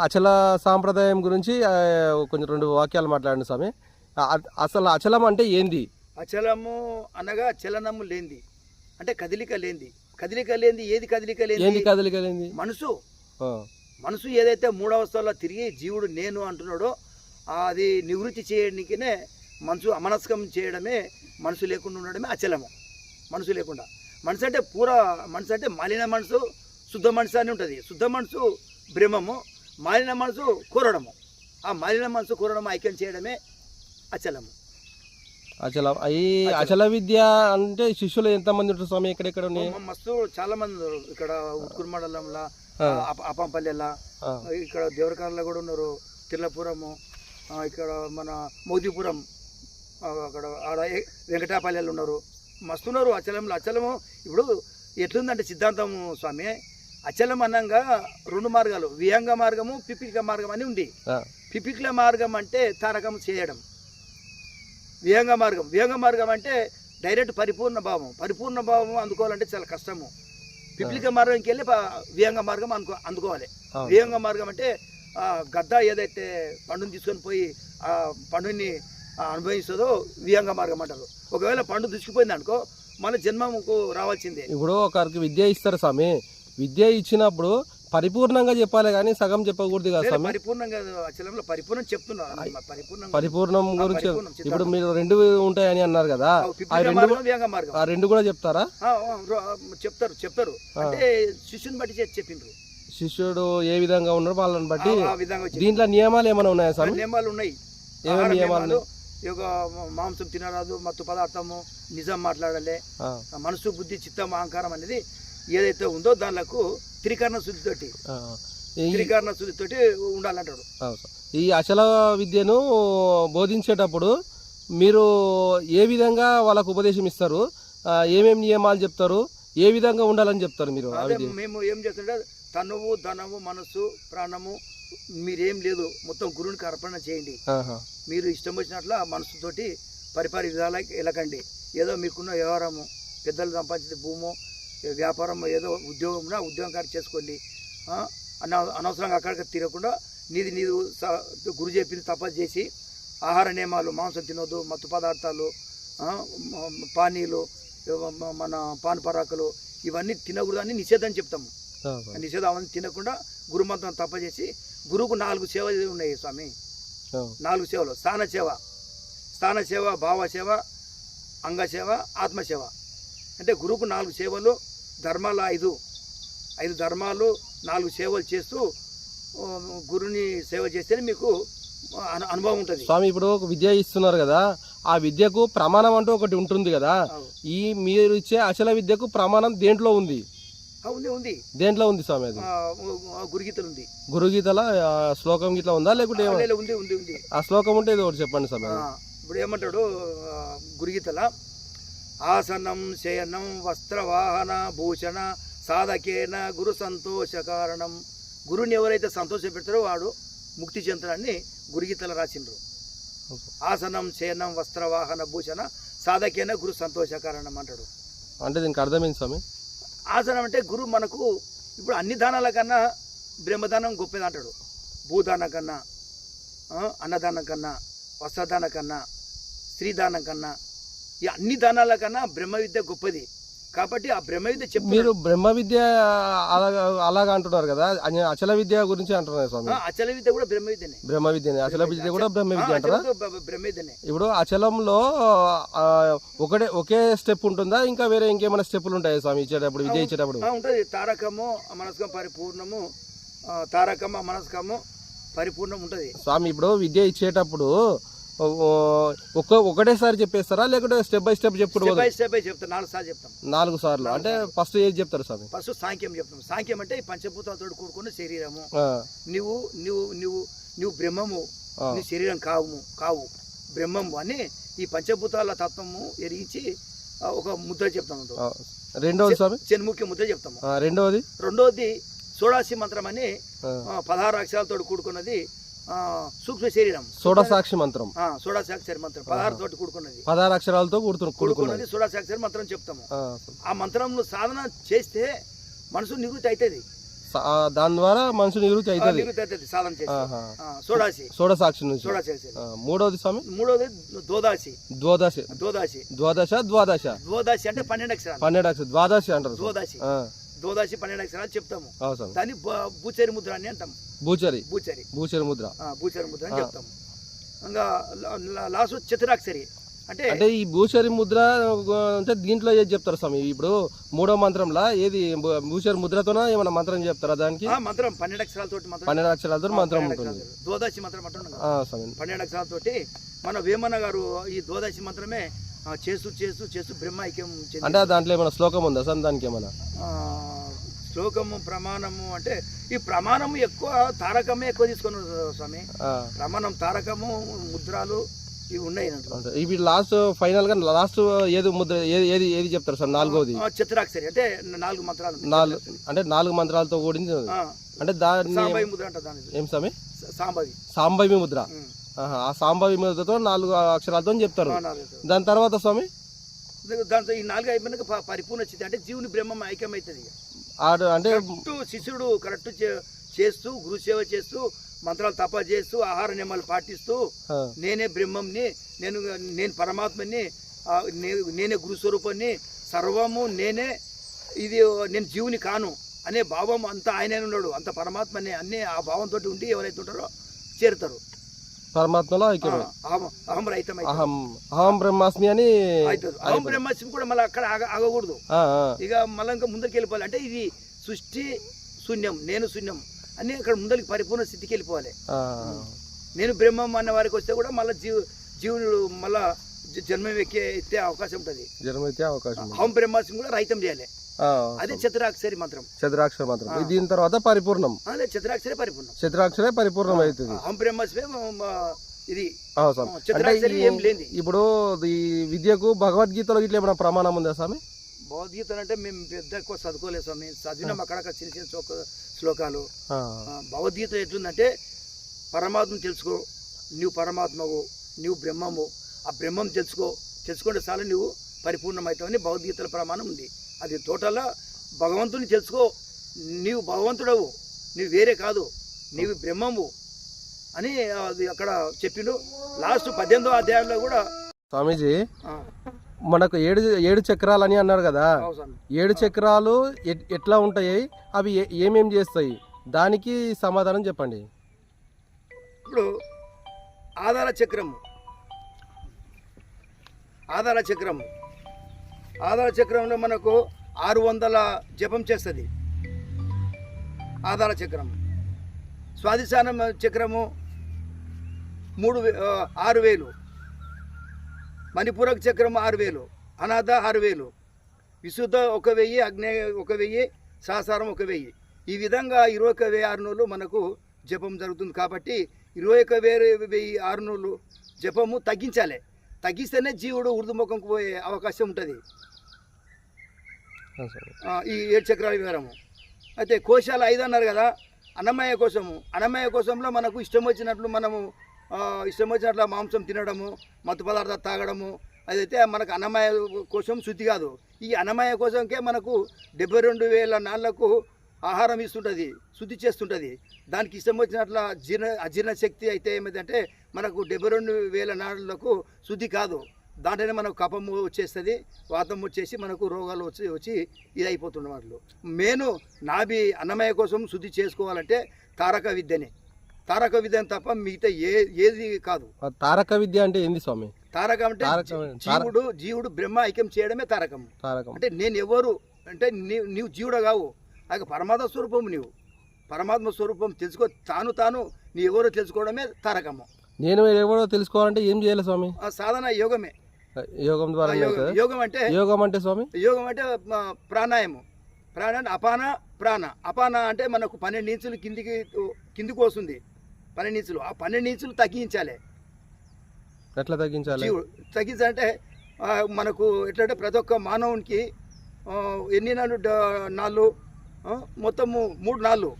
అచల సాంప్రదాయం గురించి కొంచెం 2 వాక్యాలు మాట్లాడండి స్వామి. అసలు అచలం అంటే ఏంది? అచలము అనగా చలనము లేనిది, అంటే కదలిక లేనిది. కదలిక లేనిది ఏది? కదలిక లేనిది మనసు. మనసు ఏదైతే మూడవస్థలో తిరిగి జీవుడు నేను అంటున్నాడో అది నివృత్తి చేయడానికినే మనసు అమనస్కం చేయడమే, మనసు లేకుండా ఉండడమే అచలము. మనసు లేకుండా మనసు అంటే మనసు అంటే మాలిన మనసు, శుద్ధ మనసు అని ఉంటుంది. శుద్ధ మనసు బ్రహ్మము, మాలిన మనసు కూరడము. ఆ మాలిన మనసు కూరడము ఐక్యం చేయడమే అచలము. అచల విద్య అంటే శిష్యులు ఎంతమంది ఉంటారు స్వామి? ఎక్కడెక్కడ మస్తు చాలా మంది ఉన్నారు. ఇక్కడ ఉట్కూరు మండలంలో అపంపల్లెలా, ఇక్కడ దేవరకారలో కూడా ఉన్నారు, తిర్లపురము, ఇక్కడ మన మోదీపురం, అక్కడ ఆడ వెంకటాపల్లెలు ఉన్నారు, మస్తున్నారు అచలంలో. అచలము ఇప్పుడు ఎట్లుందంటే సిద్ధాంతము స్వామి, అచలం అన్నంగా 2 మార్గాలు, విహంగ మార్గము, పిపిక మార్గం అని ఉంది. పిపిక్ల మార్గం అంటే తారకం చేయడం. విహంగ మార్గం అంటే డైరెక్ట్ పరిపూర్ణ భావం అందుకోవాలంటే చాలా కష్టము. పిపిలిక మార్గంకి వెళ్ళి విహంగ మార్గం అందుకోవాలి. విహంగ మార్గం అంటే గద్ద ఏదైతే పండుని తీసుకొని పోయి ఆ పండుని అనుభవిస్తుందో విహంగ మార్గం అంటారు. ఒకవేళ పండు దుచ్చిపోయింది అనుకో మన జన్మకు రావాల్సిందే. ఇప్పుడు ఒకరికి విద్య ఇస్తారు స్వామి, విద్య ఇచ్చినప్పుడు పరిపూర్ణంగా చెప్పాలి కానీ సగం చెప్పకూడదు కదా స్వామి. పరిపూర్ణంగా అచలంలో పరిపూర్ణం చెప్తున్నా. పరిపూర్ణం గురించి ఇప్పుడు మీరు 2 ఉంటాయని అన్నారు కదా, ఆ 2 కూడా చెప్తారా? చెప్తారు అంటే శిష్యుని బట్టి చెప్పిండ్రు. శిష్యుడు ఏ విధంగా ఉన్నారో వాళ్ళని బట్టి. దీంట్లో నియమాలు ఏమైనా ఉన్నాయా స్వామి? నియమాలు ఉన్నాయి. ఏమేమి నియమాలు? మాంసం తినరాదు, మత్తు పదార్థము, నిజం మాట్లాడాలి, మనసు బుద్ధి చిత్తం అహంకారం అనేది ఏదైతే ఉందో దానిలకు త్రికరణ శుద్ధితోటి ఉండాలంటాడు. ఈ అచల విద్యను బోధించేటప్పుడు మీరు ఏ విధంగా వాళ్ళకు ఉపదేశం ఇస్తారు? ఏమేమి నియమాలు చెప్తారు? ఏ విధంగా ఉండాలని చెప్తారు మీరు? మేము ఏం చేస్తుంటే తనువు ధనము మనసు ప్రాణము మీరేం లేదు, మొత్తం గురువునికి అర్పణ చేయండి. మీరు ఇష్టం వచ్చినట్ల మనసుతోటి పరిపాలి విధాలకు వెళ్ళకండి. ఏదో మీకున్న వ్యవహారము, పెద్దలు సంపాదించే భూమో వ్యాపారం ఏదో ఉద్యోగం కాడ చేసుకోండి. అనవసరంగా అక్కడికి తిరగకుండా నీది గురు చెప్పింది తపస్సు చేసి ఆహార నియమాలు, మాంసం తినొద్దు, మత్తు పదార్థాలు, పానీలు, మన పాన్ పరాకులు ఇవన్నీ తినకూడదు అని నిషేధం చెప్తాము. నిషేధం అవన్నీ తినకుండా గురుమంత్రం తపస్సు చేసి, గురువుకు 4 సేవలు ఉన్నాయి స్వామి. 4 సేవలు: స్థాన సేవ, భావసేవ, అంగసేవ, ఆత్మసేవ. అంటే గురువుకు 4 సేవలు, ధర్మాలు 5 ధర్మాలు, 4 సేవలు చేస్తూ గురుని సేవ చేస్తేనే మీకు అనుభవం ఉంటుంది స్వామి. ఇప్పుడు ఒక విద్య ఇస్తున్నారు కదా, ఆ విద్యకు ప్రమాణం అంటూ ఒకటి ఉంటుంది కదా. ఈ మీరు ఇచ్చే అచల విద్యకు ప్రమాణం దేంట్లో ఉంది? ఉంది. దేంట్లో ఉంది స్వామి? అది గురుగీతలు ఉంది. గురుగీతల శ్లోకం గిట్లా ఉందా లేకుంటే? ఉంది. ఆ శ్లోకం ఉంటే ఇది ఒకటి చెప్పండి స్వామి. ఇప్పుడు ఏమంటాడు గురుగీతల? ఆసనం శయనం వస్త్రవాహన భూషణ సాధకేన గురు సంతోష కారణం. గురుని ఎవరైతే సంతోష పెడతారో వాడు ముక్తి చెందడాన్ని గురుగీతలు రాసిండ్రు. ఆసనం శయనం వస్త్రవాహన భూషణ సాధకేన గురు సంతోష కారణం అంటాడు. అంటే దీనికి అర్థమైంది స్వామి? ఆసనం అంటే గురువు మనకు ఇప్పుడు అన్ని దానాల కన్నా బ్రహ్మదానం గొప్పది అంటాడు. భూదానం కన్నా, అన్నదానం కన్నా, వస్త్రదానం కన్నా, స్త్రీదానం కన్నా, ఈ అన్ని దానాల కన్నా బ్రహ్మ విద్య గొప్పది. కాబట్టి ఆ బ్రహ్మ విద్య చెప్పి మీరు బ్రహ్మ విద్య అలాగా అంటున్నారు కదా, అచల విద్య గురించి అంటున్నారు స్వామి. అచల విద్య కూడా బ్రహ్మ విద్యనే. అచల విద్య కూడా బ్రహ్మ విద్య అంటారా? బ్రహ్మ విద్యనే. ఇప్పుడు అచలంలో ఒకే స్టెప్ ఉంటుందా, ఇంకా వేరే ఇంకేమైనా స్టెప్పులు ఉంటాయి స్వామి ఇచ్చేటప్పుడు, విద్య ఇచ్చేటప్పుడు? ఉంటుంది. తారకము మనస్కం పరిపూర్ణము, తారకము మనస్కము పరిపూర్ణం ఉంటుంది స్వామి. ఇప్పుడు విద్య ఇచ్చేటప్పుడు ఒకటేసారి చెప్పేస్తారా లేకుంటే స్టెప్ బై స్టెప్ చెప్పుడు? స్టెప్ బై చెప్తాం. 4 సార్లు చెప్తాం. 4 సార్లు అంటే ఫస్ట్ ఏది చెప్తారు స్వామి? ఫస్ట్ సాంఖ్యం చెప్తాం. సాంఖ్యం అంటే ఈ పంచభూతాలతో కూడుకున్న శరీరము. నువ్వు బ్రహ్మము, నీ శరీరం కావు బ్రహ్మము అని ఈ పంచభూతాల తత్వము ఎరిగించి ఒక ముద్ర చెప్తాము. రెండవది స్వామి చెన్ముఖ్య ముద్ర చెప్తాము. రెండవది షోడాసి మంత్రం అని 16 అక్షరాలతో కూడుకున్నది సూక్ష్మ శరీరం. షోడసాక్షి మంత్రం. షోడసాక్షరి మంత్రం 16 తోటి కూడుకున్నది. 16 అక్షరాలతో కూడుకున్నది షోడసాక్షరి మంత్రం చెప్తాము. ఆ మంత్రం సాధన చేస్తే మనసు నివృత్తి అవుతుంది. దాని ద్వారా మనిషి నివృత్తి అవుతుంది. నివృత్తి అవుతుంది సాధన చేసి. సోడాసి షోడసాక్షి నుంచి. సోడాసి. మూడవది స్వామి? మూడవది ద్వాదశి. ద్వాదశి. ద్వాదశి. ద్వాదశ ద్వాదశ. ద్వాదశి అంటే 12 అక్షరాలు. 12 అక్షరాలు ద్వాదశి అంటారు. ద్వాదశి. ద్వాదశి 12 అక్షరాలు చెప్తాము. అవసరం. దాన్ని బూచరి ముద్ర అని అంటాం. బూచరి. బూచరి. బూచరి ముద్ర. బూచరి ముద్ర అని చెప్తాము. ఇంకా లాస్ట్ చతురాక్షరి అంటే ఈ భూషరి ముద్ర అంటే దీంట్లో ఏది చెప్తారు స్వామి? ఇప్పుడు మూడో మంత్రంలో ఏది భూషరి ముద్రతోనా ఏమైనా మంత్రం చెప్తారా దానికి? మంత్రం 12 అక్షరాలతో 12 అక్షరాలతో మంత్రం ఉంటుంది. ద్వాదశి మంత్రం అంటున్నాం. 12 అక్షరాలతోటి మన వేమన్న గారు ఈ ద్వాదశి మంత్రమే చేస్తూ చేస్తూ చేస్తూ బ్రహ్మ ఐక్యం. అంటే దాంట్లో ఏమైనా శ్లోకం ఉందా సార్ దానికి? ఏమైనా శ్లోకము ప్రమాణము అంటే ఈ ప్రమాణము ఎక్కువ తారకమే ఎక్కువ తీసుకున్నారు స్వామి. ప్రమాణం తారకము ముద్రాలు ఇవి ఉన్నాయి. ఇవి లాస్ట్ ఫైనల్ గా లాస్ట్ ఏది ముద్ర ఏది ఏది చెప్తారు సార్? నాలుగోది చతురాక్షరి అంటే 4 మంత్రాలు. అంటే 4 మంత్రాలతో కూడింది. అంటే దాన్ని సాంబవి ముద్ర అంటారు. దాని ఏం స్వామి? సాంబవి ముద్ర. ఆ సాంబవి ముద్రతో 4 అక్షరాలతో చెప్తారు. దాని తర్వాత స్వామి దాంతో ఈ 4 అయిపోయినాక పరిపూర్ణ స్థితి అంటే జీవుని బ్రహ్మం ఐక్యమవుతుంది. అంటే శిష్యుడు కరెక్ట్ చేస్తూ గురు సేవ చేస్తూ మంత్రాలు తప చేస్తూ ఆహార నియమాలు పాటిస్తూ నేనే బ్రహ్మంని, నేను పరమాత్మని, నేనే గురు స్వరూపాన్ని, సర్వము నేనే, ఇది నేను జీవుని కాను అనే భావం అంతా ఆయనే ఉన్నాడు. అంత పరమాత్మని అన్ని ఆ భావంతో ఉండి ఎవరైతే ఉంటారో చేరుతారు పరమాత్మలో. అహం రహితం అహం బ్రహ్మాస్మి అని అవుతుంది. అహం బ్రహ్మాస్మి కూడా మళ్ళీ అక్కడ ఆగకూడదు. ఇక మళ్ళీ ఇంకా ముందరికి వెళ్ళిపోవాలి. అంటే ఇది సృష్టి శూన్యం, నేను శూన్యం అని అక్కడ ముందరికి పరిపూర్ణ స్థితికి వెళ్ళిపోవాలి. నేను బ్రహ్మం అన్న వారికి వస్తే కూడా మళ్ళీ జీవుడు మళ్ళా జన్మం ఎత్తే అవకాశం ఉంటుంది. అహం బ్రహ్మాస్మి కూడా రహితం చేయాలి. అదే చతురాక్షరి మంత్రం. చతురాక్షర మంత్రం. దీని తర్వాత పరిపూర్ణం. అదే చతురాక్షరే పరిపూర్ణం. చతురాక్షరే పరిపూర్ణం అవుతుంది. అహం బ్రహ్మాస్మి ఇది చతురాక్షరి ఏం లేదు. ఇప్పుడు ఈ విద్యకు భగవద్గీతలో ఇట్లా ఏమైనా ప్రమాణం ఉందా స్వామి? భగవద్గీత అంటే మేము పెద్ద ఎక్కువ చదువుకోలేదు స్వామి. చదివినాం అక్కడక్కడ చిన్న చిన్న శ్లోకాలు. భగవద్గీత ఎట్లుందంటే పరమాత్మను తెలుసుకో, నువ్వు పరమాత్మవు, నువ్వు బ్రహ్మము, ఆ బ్రహ్మం తెలుసుకుంటే చాలు నువ్వు పరిపూర్ణమవుతావని భగవద్గీతల ప్రమాణం ఉంది. అది టోటల్గా భగవంతుని తెలుసుకో, నీవు భగవంతుడవు, నువ్వు వేరే కాదు, నీవు బ్రహ్మము అని అది అక్కడ చెప్పిండు. లాస్ట్ 18వ అధ్యాయంలో కూడా స్వామీజీ మనకు 7 చక్రాలు అని అన్నారు కదా, 7 చక్రాలు ఎట్లా ఉంటాయి, అవి ఏమేం చేస్తాయి, దానికి సమాధానం చెప్పండి. ఇప్పుడు ఆధార చక్రంలో మనకు 600 జపం చేస్తుంది ఆధార చక్రం. స్వాధిష్టానం చక్రము 6,000, మణిపూరక చక్రము 6,000, అనాథ 6,000, విశుద్ధ 1,000, అగ్నేయ 1,000, సహస్రం 1,000. ఈ విధంగా 21,600 మనకు జపం జరుగుతుంది. కాబట్టి 21,600 జపము తగ్గించాలి. తగ్గిస్తేనే జీవుడు ఊర్ధముఖంకు పోయే అవకాశం ఉంటుంది. ఈ 7 చక్రాల వివరము. అయితే కోశాలు 5 అన్నారు కదా, అన్నమయ్య కోశంలో మనకు ఇష్టం వచ్చినట్లు మాంసం తినడము, మత్తు పదార్థాలు తాగడము, అదైతే మనకు అన్నమయ్య కోశం శుద్ధి కాదు. ఈ అన్నమయ్య కోశంకే మనకు 72,000 నాళ్ళకు ఆహారం ఇస్తుంటుంది, శుద్ధి చేస్తుంటుంది. దానికి ఇష్టం వచ్చినట్ల అజీర్ణ శక్తి అయితే ఏమైందంటే మనకు 72,000 నాళ్ళకు శుద్ధి కాదు. దాంట్లోనే మనకు కఫము వచ్చేస్తుంది, వాతం వచ్చేసి మనకు రోగాలు వచ్చి ఇది అయిపోతుంది. వాటిలో మెయిన్ నాభి అన్నమయ్య కోసం శుద్ధి చేసుకోవాలంటే తారక విద్యని తప్ప మిగతా ఏది కాదు. తారక విద్య అంటే ఏంది స్వామి? తారకం అంటే జీవుడు బ్రహ్మ ఐక్యం చేయడమే తారకం. అంటే నేను ఎవరు అంటే నీవు జీవుడు కావు, అది పరమాత్మ స్వరూపము. నీవు పరమాత్మ స్వరూపం తెలుసుకో, తాను నీ ఎవరో తెలుసుకోవడమే తారకము. నేను ఎవరో తెలుసుకోవాలంటే ఏం చేయాలి స్వామి? సాధన యోగమే. యోగం ద్వారా యోగం అంటే స్వామి, యోగం అంటే ప్రాణాయామం. అపాన ప్రాణ. అపాన అంటే మనకు 12 ఇంచులు కిందికి వస్తుంది. 12 ఇంచులు, ఆ 12 ఇంచులు తగ్గించాలి. ఎట్లా తగ్గించాలి? తగ్గించాలంటే మనకు ఎట్లంటే ప్రతి ఒక్క మానవునికి ఎన్ని నాళ్ళు మొత్తము 3 నాళ్ళు.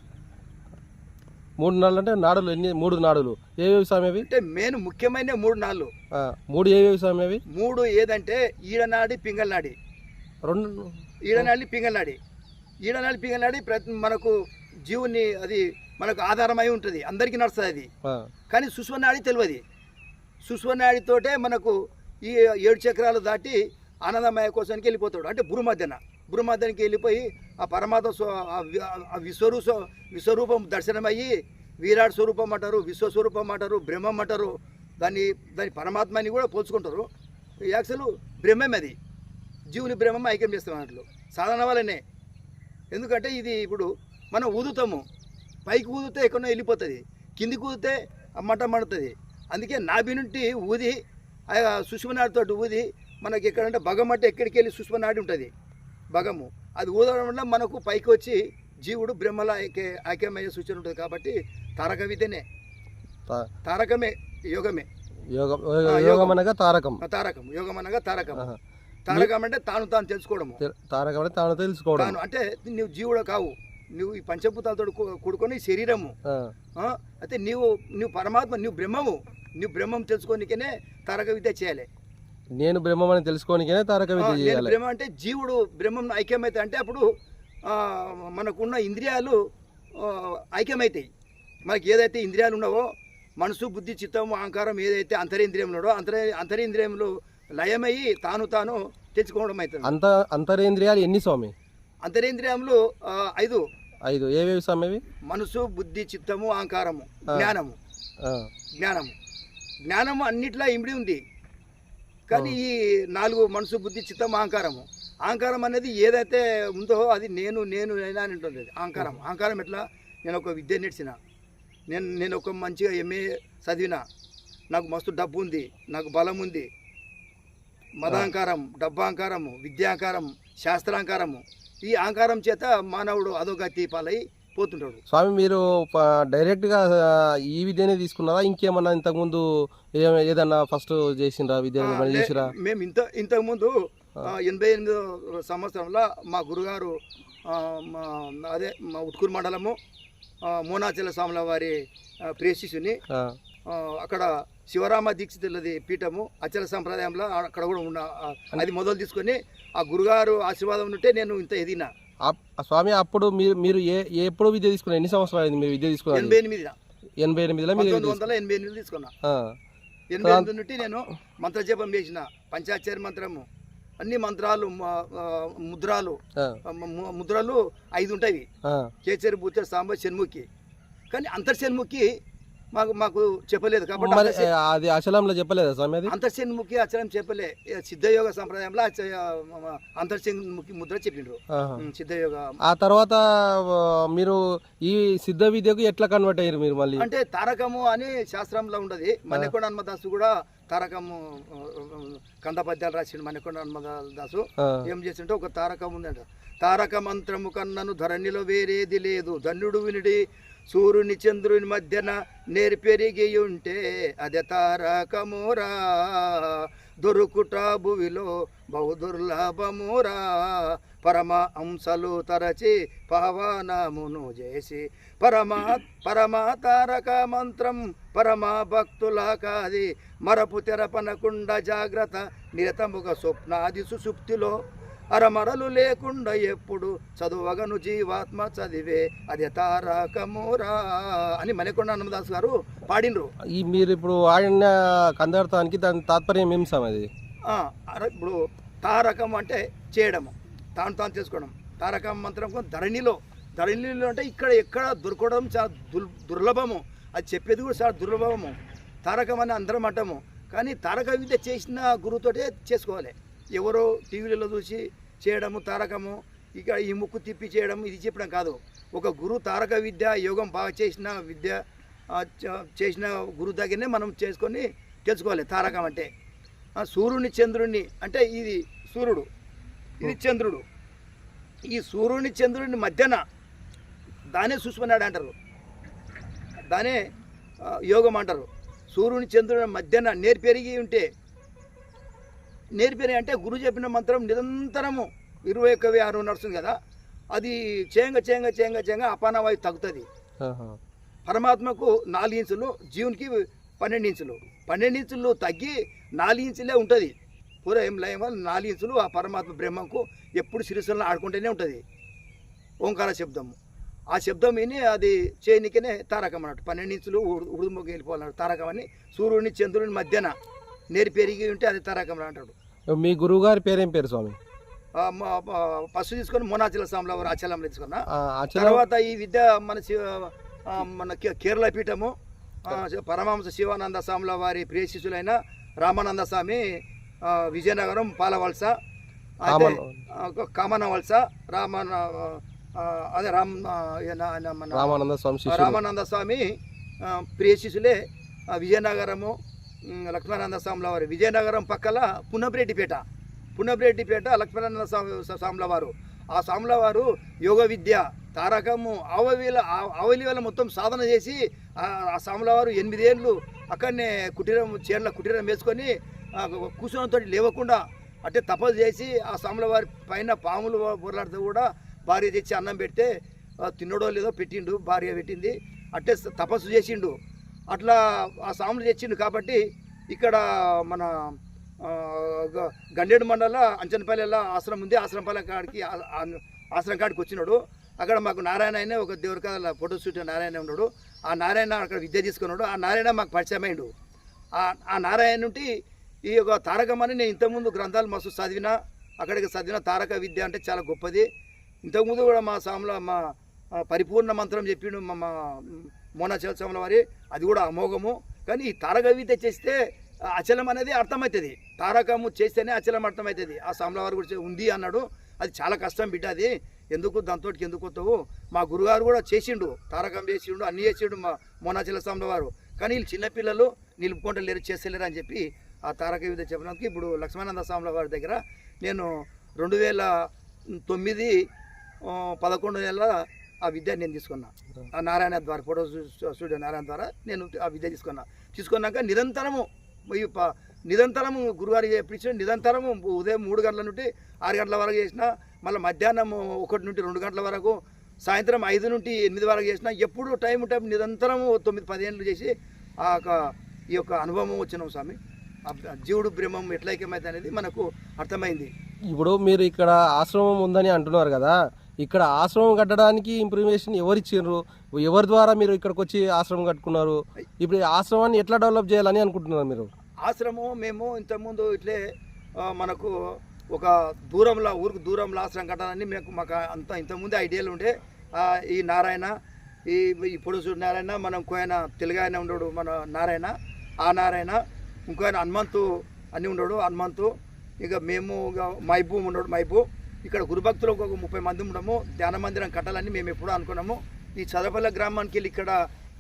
3 నాళ్ళు అంటే నాడులు ఎన్ని? 3 నాడులు. ఏవేవి స్వామి అవి? అంటే మెయిన్ ముఖ్యమైన 3 నాళ్ళు. 3 ఏవేవి స్వామి అవి? 3 ఏదంటే ఈడనాడి పింగళనాడి. 2 ఈడనాడి పింగళనాడి. ఈడనాడి మనకు జీవుని అది మనకు ఆధారమై ఉంటుంది, అందరికీ నడుస్తుంది అది. కానీ సుష్వనాడి తెలియదు. సుష్వనాడితోటే మనకు ఈ 7 చక్రాలు దాటి ఆనందమయ కోశానికి వెళ్ళిపోతాడు. అంటే భూమధ్యానికి వెళ్ళిపోయి ఆ పరమాత్మ ఆ విశ్వరూపం దర్శనమయ్యి విరాట్ స్వరూపం అంటారు, విశ్వస్వరూపం అంటారు, బ్రహ్మం అంటారు. దాని పరమాత్మని కూడా పోల్చుకుంటారు. యాక్చువల్ బ్రహ్మం అది, జీవుని బ్రహ్మం ఐక్యం చేస్తాం అన్నట్లు సాధన వల్లనే. ఎందుకంటే ఇది ఇప్పుడు మనం ఊదుతాము, పైకి ఊదితే ఎక్కడో వెళ్ళిపోతుంది, కిందికి ఊదితే మంట మండుతుంది. అందుకే నాభి నుండి ఊది సుష్మనాడితో ఊది మనకి ఎక్కడంటే భగం అంటే ఎక్కడికి వెళ్ళి సుష్మనాడి ఉంటుంది భగము, అది ఊదడం వల్ల మనకు పైకి వచ్చి జీవుడు బ్రహ్మల ఐక్యమయ్యే సూచన ఉంటుంది. కాబట్టి తారక విద్యనే, తారకమే యోగమే. యోగం అనగా తారకం, తారకం యోగం అనగా తారకం. తారకం అంటే తాను తెలుసుకోవడము, తారకం అంటే తాను తెలుసుకోవడం. అంటే నువ్వు జీవుడు కావు, నువ్వు ఈ పంచభూతాలతో కూడుకొని శరీరము. అయితే నువ్వు పరమాత్మ, నువ్వు బ్రహ్మము. నువ్వు బ్రహ్మం తెలుసుకోనికనే తారక విద్య చేయాలి. నేను బ్రహ్మం అని తెలుసుకోనికనే తారక విద్య చేయాలి. బ్రహ్మం అంటే జీవుడు బ్రహ్మం ఐక్యమైతే అంటే అప్పుడు మనకున్న ఇంద్రియాలు ఐక్యమవుతాయి. మనకి ఏదైతే ఇంద్రియాలు ఉన్నావో మనసు, బుద్ధి, చిత్తం, అహంకారం ఏదైతే అంతరేంద్రియం ఉన్నాడో అంతరేంద్రియములు లయమయ్యి తాను తెచ్చుకోవడం అవుతుంది. అంతరేంద్రియాలు ఎన్ని స్వామి? అంతరేంద్రియములు 5. ఏవేవి స్వామి? మనసు, బుద్ధి, చిత్తము, అహంకారము, జ్ఞానము అన్నిట్లా ఇమిడి ఉంది. కానీ ఈ 4 మనసు, బుద్ధి, చిత్తం, అహంకారం అనేది ఏదైతే ఉందో అది నేను అని ఉంటుంది. అహంకారం ఎట్లా? నేను ఒక విద్య నేర్చిన, నేను ఒక మంచిగా MA చదివిన, నాకు మస్తు డబ్బు ఉంది, నాకు బలం ఉంది. మదాహంకారం, డబ్బాహంకారము, విద్యాహంకారం, శాస్త్రాహంకారము. ఈ అహంకారం చేత మానవుడు అధోగతి పాలై పోతుంటాడు. స్వామి మీరు డైరెక్ట్గా ఈ విద్యనే తీసుకున్నారా, ఇంకేమన్నా ఇంతకుముందు ఏదన్నా ఫస్ట్ చేసిండ్రా విద్య చేసిరా? మేము ఇంతకుముందు 88 సంవత్సరంలో మా గురుగారు అదే మా ఉట్కూరు మండలము మోనాచల స్వాముల వారి ప్రేషిషుని అక్కడ శివరామ దీక్షితులది పీఠము అచల సంప్రదాయంలో అక్కడ కూడా ఉన్న అది మొదలు తీసుకొని ఆ గురుగారు ఆశీర్వాదం ఉంటే నేను ఇంత ఎదిగినా. స్వామి అప్పుడు మీరు ఎప్పుడు విద్య తీసుకున్నారు? ఎన్ని సంవత్సరాలు అయింది మీరు విద్య తీసుకున్నారు? 1988 తీసుకున్నా. 88 నుండి నేను మంత్రజపం చేసిన, పంచాక్షరి మంత్రము, అన్ని మంత్రాలు, ముద్రలు 5 ఉంటాయి. కేచరి, బూచర్, సాంబ, షణ్ముఖి. కానీ అంతర్షణ్ముఖి మాకు చెప్పలేదు. కాబట్టి అది అచలంలో చెప్పలేదు స్వామి. అది అంతర్షణ్ముఖి అచలం చెప్పలే. సిద్ధయోగ సంప్రదాయంలో అంతర్షణ్ముఖి ముద్ర చెప్పిండ్రు సిద్ధయోగ. ఆ తర్వాత మీరు ఈ సిద్ధ విద్యకు ఎట్లా కన్వర్ట్ అయ్యారు మీరు మళ్ళీ? అంటే తారకము అని శాస్త్రంలో ఉండదు. మణికొండ హనుమదాసు కూడా తారకము కంద పద్యాలు రాసిండు. మణికొండ హనుమదాసు ఏం చేసింటే ఒక తారకం ఉందంట. తారక మంత్రము కన్నను ధరణిలో వేరేది లేదు, ధన్యుడు వినుడి సూర్యుని చంద్రుని మధ్యన నేర్పెరిగి ఉంటే అదే తారకమూరా, దొరుకుట భువిలో బహుదుర్లభమూరా, పరమ అంశలు తరచి పవనమును చేసి పరమా తారక మంత్రం పరమా భక్తుల కాది, మరపు తెరపనకుండ జాగ్రత్త నిరతముగ స్వప్నాది సుసుప్తిలో అరమరలు లేకుండా ఎప్పుడు చదువగను జీవాత్మ చదివే అదే తారకమూరా అని మణికొండ హనుమదాస్ గారు పాడినరు. ఈ మీరు ఇప్పుడు ఆడిన కందార్థానికి దాని తాత్పర్యం ఏం సమది? ఇప్పుడు తారకం అంటే చేయడము, తాను చేసుకోవడం. తారకం మంత్రం ధరణిలో అంటే ఎక్కడ దొరకడం చాలా దుర్లభము. అది చెప్పేది కూడా చాలా దుర్లభము. తారకం అని అందరం అంటాము, కానీ తారక విద్య చేసిన గురువుతోటే చేసుకోవాలి. ఎవరో టీవీలలో చూసి చేయడము తారకము, ఇక ఈ ముక్కు తిప్పి చేయడం ఇది చెప్పడం కాదు. ఒక గురువు తారక విద్య యోగం బాగా చేసిన గురువు దగ్గరనే మనం చేసుకొని తెలుసుకోవాలి. తారకం అంటే సూర్యుని చంద్రుడిని అంటే ఇది సూర్యుడు, ఇది చంద్రుడు. ఈ సూర్యుని చంద్రుడిని మధ్యన దానే సుష్మనాడి అంటారు, దానే యోగం అంటారు. సూర్యుని చంద్రుని మధ్యన నేర్పెరిగి ఉంటే, నేర్పెరిగి అంటే గురువు చెప్పిన మంత్రం నిరంతరము 21 నడుస్తుంది కదా, అది చేయంగా అపానవాయు తగ్గుతుంది. పరమాత్మకు 4 ఇంచులు, జీవునికి 12 ఇంచులు. 12 ఇంచులు తగ్గి 4 ఇంచులే ఉంటుంది. పూర ఏం లయం 4 ఇంచులు ఆ పరమాత్మ బ్రహ్మకు ఎప్పుడు శిరస్సులను ఆడుకుంటూనే ఉంటుంది. ఓంకార శబ్దము ఆ శబ్దం విని అది చేయనికనే తారకం అన్నట్టు 12 ఇంచులు ఉడుముకి వెళ్ళిపోవాలన్నాడు తారకం అని సూర్యుని చంద్రుని మధ్యన నేరు పెరిగి ఉంటే అది తారకం అంటాడు. మీ గురువు గారి పేరేం పేరు స్వామి? ఫస్ట్ తీసుకొని మోనాచల స్వామిల వారు ఆచలంలో తీసుకున్నా. ఆచలం తర్వాత ఈ విద్య మన కేరళ పీఠము పరమహంస శివానంద స్వాముల వారి ప్రియ శిష్యులైన రామానంద స్వామి విజయనగరం పాలవలస అయితే కామన వలస అదే రామానంద స్వామి ప్రియ శిష్యులే విజయనగరము లక్ష్మణానంద స్వాముల వారు. విజయనగరం పక్కల పున్నబ్రెడ్డిపేట లక్ష్మణానంద స్వాముల వారు. ఆ స్వాముల వారు యోగ విద్య తారకము ఆవలివల మొత్తం సాధన చేసి ఆ స్వాముల వారు 8 ఏళ్ళు అక్కడనే చీరల కుటీరం వేసుకొని కూర్చున్నతో లేవకుండా అంటే తపస్సు చేసి ఆ స్వాముల వారి పైన పాములు బొరలాడితే కూడా భార్య తెచ్చి అన్నం పెడితే తిన్నడో లేదో పెట్టిండు, భార్య పెట్టింది, అంటే తపస్సు చేసిండు. అట్లా ఆ స్వాములు తెచ్చిండు కాబట్టి ఇక్కడ మన గండేడు మండల అంచనపల్లిలో ఆశ్రమం ఉంది. ఆశ్రమం కాడికి వచ్చినాడు. అక్కడ మాకు నారాయణ అయినా ఒక దేవుడి కథ ఫోటో షూట్ నారాయణ ఉన్నాడు. ఆ నారాయణ అక్కడ విద్య తీసుకున్నాడు. ఆ నారాయణ మాకు పరిచయం అయిండు. ఆ నారాయణ నుండి ఈ యొక్క తారకం అని నేను ఇంతకుముందు గ్రంథాలు మస్తు చదివిన తారక విద్య అంటే చాలా గొప్పది. ఇంతకుముందు కూడా మా పరిపూర్ణ మంత్రం చెప్పిండు మా మోనాచల స్వాముల వారి, అది కూడా అమోఘము. కానీ ఈ తారక విద్య చేస్తే అచలం అనేది అర్థమవుతుంది. తారకము చేస్తేనే అచలం అర్థమవుతుంది. ఆ స్వాముల వారి గురించి ఉంది అన్నాడు. అది చాలా కష్టం బిడ్డ, అది ఎందుకు దాంతో ఎందుకు వస్తావు. మా గురుగారు కూడా చేసిండు, తారకం చేసిండు, అన్నీ చేసిండు మా మోనాచల స్వాముల వారు. కానీ వీళ్ళు చిన్నపిల్లలు నిలుపుకుంటలేరు, చేస్తలేరు అని చెప్పి ఆ తారక విద్య చెప్పడానికి ఇప్పుడు లక్ష్మణానంద స్వాముల వారి దగ్గర నేను 2009 11 నెలల ఆ విద్య నేను తీసుకున్నా. ఆ నారాయణ ద్వారా ఫోటో స్టూడియో నారాయణ ద్వారా నేను ఆ విద్య తీసుకున్నాక నిరంతరము గురుగారు చెప్పించిన నిరంతరము ఉదయం 3 గంటల నుండి 6 గంటల వరకు చేసిన, మళ్ళీ మధ్యాహ్నం 1 నుండి 2 గంటల వరకు, సాయంత్రం 5 నుండి 8 వరకు చేసిన. ఎప్పుడు టైం నిరంతరము 9-10 ఏళ్ళు చేసి ఈ యొక్క అనుభవం వచ్చినాం స్వామి. జీవుడు బ్రహ్మం ఎట్లా ఐక్యమైతే అనేది మనకు అర్థమైంది. ఇప్పుడు మీరు ఇక్కడ ఆశ్రమం ఉందని అంటున్నారు కదా, ఇక్కడ ఆశ్రమం కట్టడానికి ఇన్ఫర్మేషన్ ఎవరు ఇచ్చిండ్రు, ఎవరి ద్వారా మీరు ఇక్కడికి వచ్చి ఆశ్రమం కట్టుకున్నారు? ఇప్పుడు ఈ ఆశ్రమాన్ని ఎట్లా డెవలప్ చేయాలని అనుకుంటున్నారు మీరు? ఆశ్రమం మేము ఇంతకుముందు ఇట్లే మనకు ఒక ఊరికి దూరంలో ఆశ్రమం కట్టాలని మాకు ఇంతకుముందే ఐడియాలు ఉండే. ఈ నారాయణ ఈ పొడుసు నారాయణ, మనం కోయన తెలుగు ఆయన ఉండడు మన నారాయణ, ఆ నారాయణ ఇంకోయన హనుమంతు అన్నీ ఉండడు హనుమంతు, ఇక మేము మైబూ ఉండడు మైబూ. ఇక్కడ గురుభక్తులు ఒక 30 మంది ఉండము. ధ్యాన మందిరం కట్టాలని మేము ఎప్పుడూ అనుకున్నాము. ఈ చదపల్లి గ్రామానికి వెళ్ళి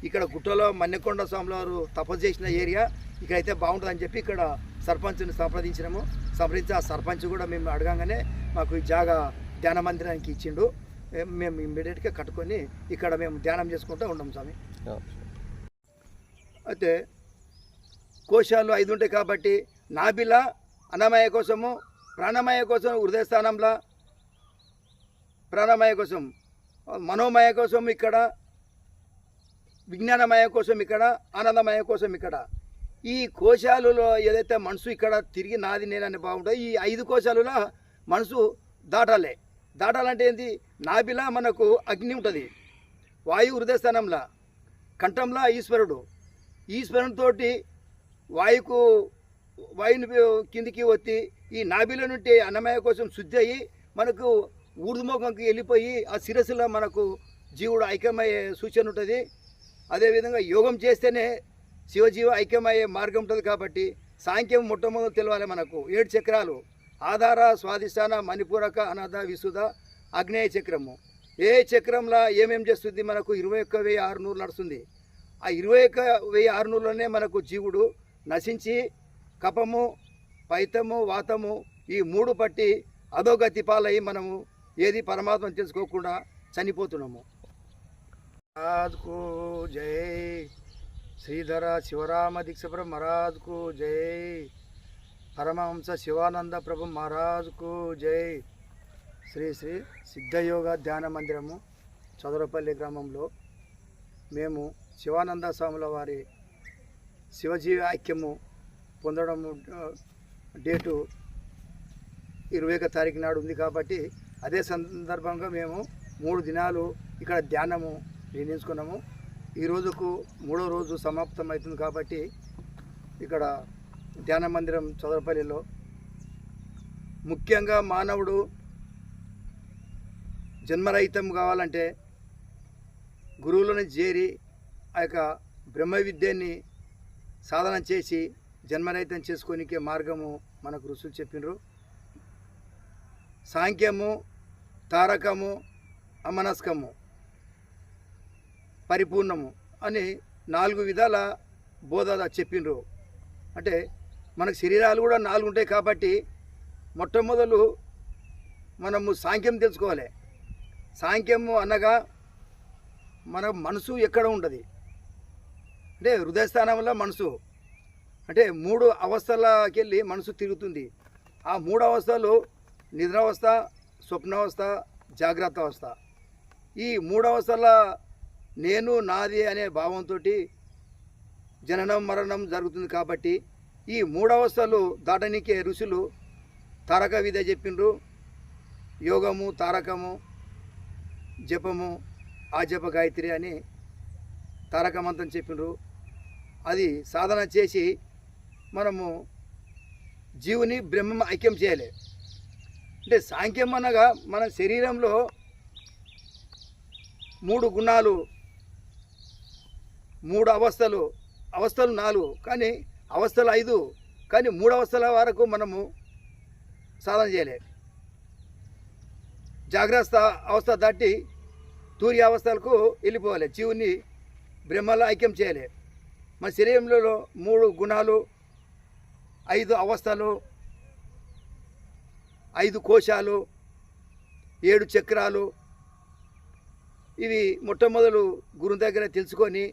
ఇక్కడ గుట్టలో మన్నెకొండ స్వాముల వారు తపస్సు చేసిన ఏరియా, ఇక్కడైతే బాగుంటుందని చెప్పి ఇక్కడ సర్పంచ్ని సంప్రదించి ఆ సర్పంచ్ కూడా మేము అడగంగానే మాకు ఈ జాగా ధ్యాన మందిరానికి ఇచ్చిండు. మేము ఇమ్మీడియట్గా కట్టుకొని ఇక్కడ మేము ధ్యానం చేసుకుంటూ ఉన్నాం స్వామి. అయితే కోశాలు 5 ఉంటాయి కాబట్టి నాభిల అన్నమయ కోసము, ప్రాణమయ కోసం హృదయస్థానంలో, ప్రాణమయ కోసం, మనోమయ కోసం ఇక్కడ, విజ్ఞానమయ కోసం ఇక్కడ, ఆనందమయ కోసం ఇక్కడ. ఈ కోశాలలో ఏదైతే మనసు ఇక్కడ తిరిగి నాది నేనని బాగుంటుందో, ఈ 5 కోశాలలో మనసు దాటాలంటే ఏంటి? నాభిలా మనకు అగ్ని ఉంటుంది, వాయువు హృదయస్థానంలో, కంఠంలో ఈశ్వరునితో వాయుని కిందికి వచ్చి ఈ నాభిలో నుండి అన్నమయ కోసం శుద్ధి అయ్యి మనకు ఊర్ధముఖంకి వెళ్ళిపోయి ఆ శిరస్సులో మనకు జీవుడు ఐక్యమయ్యే సూచన ఉంటుంది. అదేవిధంగా యోగం చేస్తేనే శివజీవ ఐక్యమయ్యే మార్గం ఉంటుంది. కాబట్టి సాంఖ్యం మొట్టమొదటి తెలవాలి మనకు. 7 చక్రాలు: ఆధార, స్వాధిష్టాన, మణిపూరక, అనాథ, విశుద్ధ, ఆగ్నేయ చక్రము. ఏ చక్రంలో ఏమేం చేస్తుంది? మనకు 21,600 నడుస్తుంది. ఆ 21,600లోనే మనకు జీవుడు నశించి కపము, పైతము, వాతము ఈ 3 పట్టి అధోగతి పాలయ్యి మనము ఏది పరమాత్మను తెలుసుకోకుండా చనిపోతున్నాము. మహారాజ్కు జై. శ్రీధర శివరామ దీక్షప్ర మహారాజ్కు జై. పరమహంస శివానంద ప్రభు మహారాజ్కు జై. శ్రీ శ్రీ సిద్ధయోగ ధ్యాన మందిరము చదరపల్లి గ్రామంలో మేము శివానంద స్వాముల వారి శివజీవి ఐక్యము పొందడము డేటు 21 తారీఖు నాడు ఉంది. కాబట్టి అదే సందర్భంగా మేము 3 దినాలు ఇక్కడ ధ్యానము నిర్ణయించుకున్నాము. ఈ రోజుకు 3వ రోజు సమాప్తం అవుతుంది కాబట్టి ఇక్కడ ధ్యాన మందిరం చదరపల్లిలో ముఖ్యంగా మానవుడు జన్మరహితం కావాలంటే గురువులను చేరి ఆ యొక్క బ్రహ్మ విద్యని సాధన చేసి జన్మరహితం చేసుకోనికే మార్గము మనకు ఋషులు చెప్పినారు. సాంఖ్యము, తారకము, అమనస్కము, పరిపూర్ణము అని 4 విధాల బోధ చెప్పినారు. అంటే మనకు శరీరాలు కూడా 4 ఉంటాయి కాబట్టి మొట్టమొదలు మనము సాంఖ్యం తెలుసుకోవాలి. సాంఖ్యము అనగా మన మనసు ఎక్కడ ఉంటుంది అంటే హృదయస్థానంలో మనసు అంటే 3 అవస్థలకి వెళ్ళి మనసు తిరుగుతుంది. ఆ 3 అవస్థలు నిద్రావస్థ, స్వప్నావస్థ, జాగ్రత్త అవస్థ. ఈ 3 అవస్థల నేను నాది అనే భావంతో జననం మరణం జరుగుతుంది కాబట్టి ఈ 3 అవస్థలు దాటనికే ఋషులు తారక విద్య చెప్పిండ్రు. యోగము, తారకము, జపము, ఆజప గాయత్రి అని తారక మంత్రం చెప్పిండ్రు. అది సాధన చేసి మనము జీవుని బ్రహ్మం ఐక్యం చేయాలి. అంటే సాంఖ్యం అనగా మన శరీరంలో 3 గుణాలు, 3 అవస్థలు 4 కానీ అవస్థలు 5 కానీ 3 అవస్థల వరకు మనము సాధన చేయాలి. జాగ్రత్త అవస్థ దాటి తూర్య అవస్థలకు వెళ్ళిపోవాలి. జీవుని బ్రహ్మలో ఐక్యం చేయాలి. మన శరీరంలో 3 గుణాలు, 5 అవస్థలు, 5 కోశాలు, 7 చక్రాలు. ఇవి మొట్టమొదలు గురువు దగ్గర తెలుసుకొని,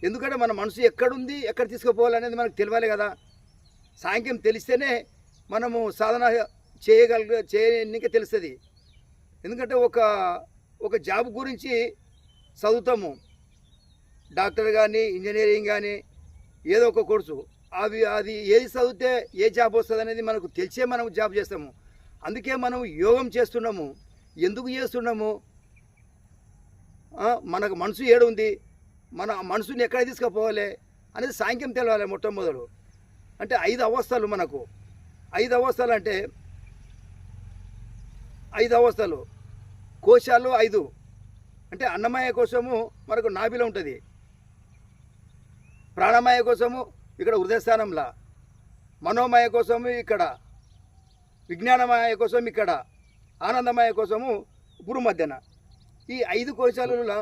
ఎందుకంటే మన మనసు ఎక్కడుంది, ఎక్కడ తీసుకుపోవాలనేది మనకు తెలియాలి కదా. సాంఖ్యం తెలిస్తేనే మనము సాధన చేయడానికి తెలుస్తుంది. ఎందుకంటే ఒక జాబ్ గురించి చదువుతాము, డాక్టర్ కానీ ఇంజనీరింగ్ కానీ ఏదో ఒక కోర్సు, అది ఏది చదివితే ఏ జాబ్ వస్తుంది అనేది మనకు తెలిసే మనం జాబ్ చేస్తాము. అందుకే మనం యోగం చేస్తున్నాము. ఎందుకు చేస్తున్నాము? మనకు మనసు ఏడు ఉంది, మన మనసుని ఎక్కడ తీసుకుపోవాలి అనేది సాంఖ్యం తెలవాలి. మొట్టమొదలు అంటే 5 అవస్థలు మనకు 5 అవస్థలు అంటే 5 అవస్థలు కోశాలు 5 అంటే అన్నమయ కోసము మనకు నాభిలో ఉంటుంది, ప్రాణమయ కోసము ఇక్కడ హృదయస్థానంలో, మనోమయ కోసము ఇక్కడ, విజ్ఞానమయ కోసం ఇక్కడ, ఆనందమయ కోసము గురు మధ్యన. ఈ 5 కోశాలలో